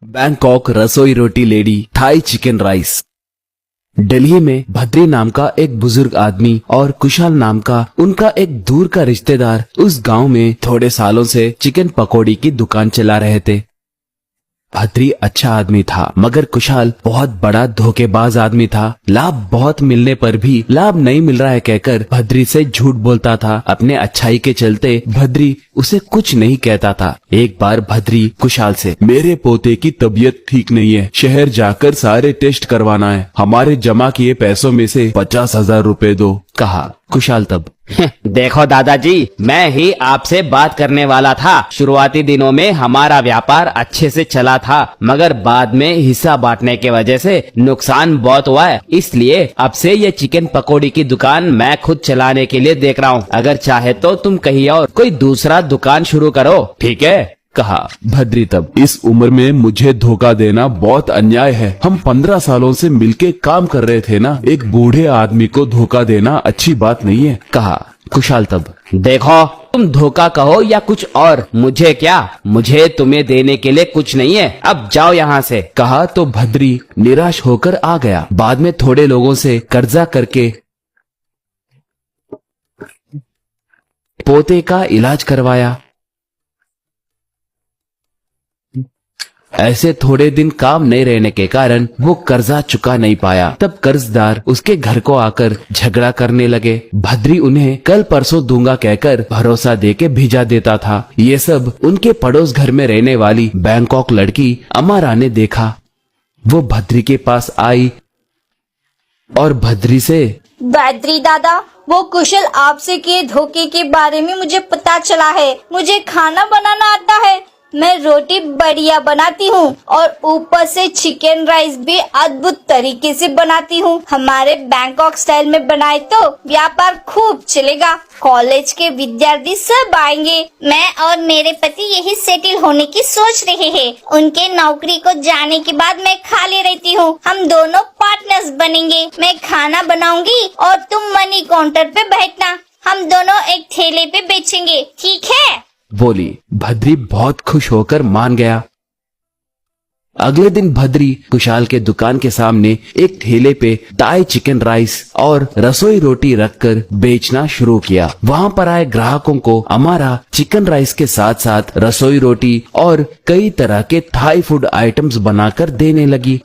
Bangkok रसोई रोटी lady Thai chicken rice. Delhi में भद्री नाम का एक बुजुर्ग आदमी और कुशाल नाम का उनका एक दूर का रिश्तेदार उस गांव में थोड़े सालों से चिकन पकौड़ी की दुकान चला रहे थे। भद्री अच्छा आदमी था, मगर कुशाल बहुत बड़ा धोखेबाज आदमी था। लाभ बहुत मिलने पर भी लाभ नहीं मिल रहा है कहकर भद्री से झूठ बोलता था। अपने अच्छाई के चलते भद्री उसे कुछ नहीं कहता था। एक बार भद्री कुशाल से, मेरे पोते की तबीयत ठीक नहीं है, शहर जाकर सारे टेस्ट करवाना है, हमारे जमा किए पैसों में से 50,000 रुपए दो, कहा। कुशाल तब, देखो दादाजी, मैं ही आपसे बात करने वाला था। शुरुआती दिनों में हमारा व्यापार अच्छे से चला था, मगर बाद में हिस्सा बांटने के वजह से नुकसान बहुत हुआ है। इसलिए अब से ये चिकन पकौड़ी की दुकान मैं खुद चलाने के लिए देख रहा हूँ। अगर चाहे तो तुम कहीं और कोई दूसरा दुकान शुरू करो, ठीक है, कहा। भद्री तब, इस उम्र में मुझे धोखा देना बहुत अन्याय है। हम 15 सालों से मिलके काम कर रहे थे ना, एक बूढ़े आदमी को धोखा देना अच्छी बात नहीं है, कहा। कुशाल तब, देखो, तुम धोखा कहो या कुछ और, मुझे क्या, मुझे तुम्हें देने के लिए कुछ नहीं है, अब जाओ यहाँ से, कहा। तो भद्री निराश होकर आ गया। बाद में थोड़े लोगों से कर्जा करके पोते का इलाज करवाया। ऐसे थोड़े दिन काम नहीं रहने के कारण वो कर्जा चुका नहीं पाया। तब कर्जदार उसके घर को आकर झगड़ा करने लगे। भद्री उन्हें कल परसों दूंगा कहकर भरोसा देके भेजा देता था। ये सब उनके पड़ोस घर में रहने वाली बैंकॉक लड़की अमारा ने देखा। वो भद्री के पास आई और भद्री से, भद्री दादा, वो कुशल आपसे किए धोखे के बारे में मुझे पता चला है। मुझे खाना बनाना आता है, मैं रोटी बढ़िया बनाती हूँ और ऊपर से चिकन राइस भी अद्भुत तरीके से बनाती हूँ। हमारे बैंकॉक स्टाइल में बनाए तो व्यापार खूब चलेगा। कॉलेज के विद्यार्थी सब आएंगे। मैं और मेरे पति यही सेटल होने की सोच रहे हैं। उनके नौकरी को जाने के बाद मैं खाली रहती हूँ। हम दोनों पार्टनर्स बनेंगे। मैं खाना बनाऊंगी और तुम मनी काउंटर पे बैठना। हम दोनों एक ठेले पे बेचेंगे, ठीक है, बोली। भद्री बहुत खुश होकर मान गया। अगले दिन भद्री कुशाल के दुकान के सामने एक ठेले पे ताई चिकन राइस और रसोई रोटी रखकर बेचना शुरू किया। वहाँ पर आए ग्राहकों को अमारा चिकन राइस के साथ साथ रसोई रोटी और कई तरह के थाई फूड आइटम्स बनाकर देने लगी।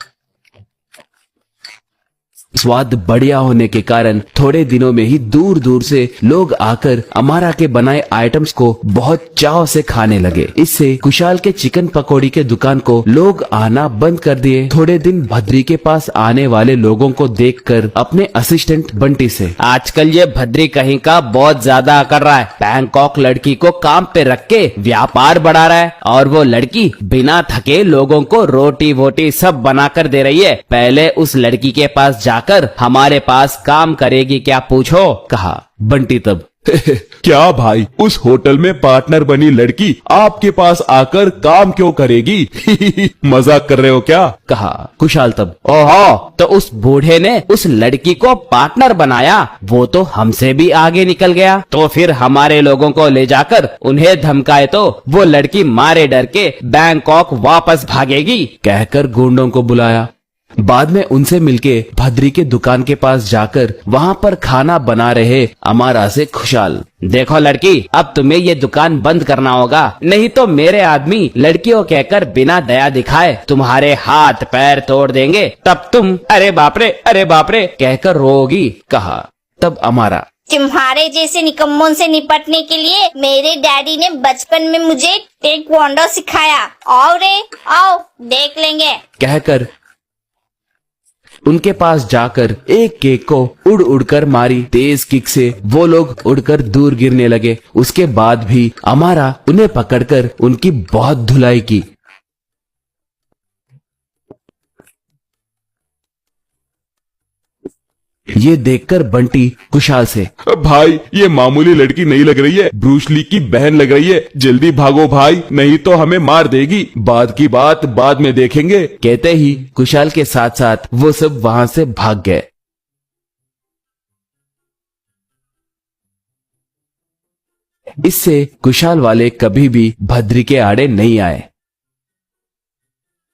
स्वाद बढ़िया होने के कारण थोड़े दिनों में ही दूर दूर से लोग आकर अमारा के बनाए आइटम्स को बहुत चाव से खाने लगे। इससे कुशाल के चिकन पकौड़ी के दुकान को लोग आना बंद कर दिए। थोड़े दिन भद्री के पास आने वाले लोगों को देखकर अपने असिस्टेंट बंटी से, आजकल ये भद्री कहीं का बहुत ज्यादा कर रहा है। बैंकॉक लड़की को काम पे रख के व्यापार बढ़ा रहा है और वो लड़की बिना थके लोगों को रोटी वोटी सब बना कर दे रही है। पहले उस लड़की के पास जाकर हमारे पास काम करेगी क्या पूछो, कहा। बंटी तब, क्या भाई, उस होटल में पार्टनर बनी लड़की आपके पास आकर काम क्यों करेगी? मजाक कर रहे हो क्या, कहा। कुशाल तब, ओहो, तो उस बूढ़े ने उस लड़की को पार्टनर बनाया, वो तो हमसे भी आगे निकल गया। तो फिर हमारे लोगों को ले जाकर उन्हें धमकाए तो वो लड़की मारे डर के बैंकॉक वापस भागेगी, कहकर गुंडों को बुलाया। बाद में उनसे मिलके भद्री के दुकान के पास जाकर वहाँ पर खाना बना रहे अमारा से खुशाल, देखो लड़की, अब तुम्हें ये दुकान बंद करना होगा, नहीं तो मेरे आदमी लड़कियों कहकर बिना दया दिखाए तुम्हारे हाथ पैर तोड़ देंगे। तब तुम अरे बाप रे कहकर रोगी, कहा। तब अमारा, तुम्हारे जैसे निकम्मों से निपटने के लिए मेरे डैडी ने बचपन में मुझे टेक्वांडो सिखाया। आओ रे आओ, देख लेंगे, कहकर उनके पास जाकर एक केक को उड़ उड़कर मारी। तेज किक से वो लोग उड़कर दूर गिरने लगे। उसके बाद भी अमारा उन्हें पकड़कर उनकी बहुत धुलाई की। ये देखकर बंटी कुशाल से, भाई ये मामूली लड़की नहीं लग रही है, ब्रूस ली की बहन लग रही है, जल्दी भागो भाई, नहीं तो हमें मार देगी, बाद की बात बाद में देखेंगे। कहते ही कुशाल के साथ साथ वो सब वहाँ से भाग गए। इससे कुशाल वाले कभी भी भद्री के आड़े नहीं आए।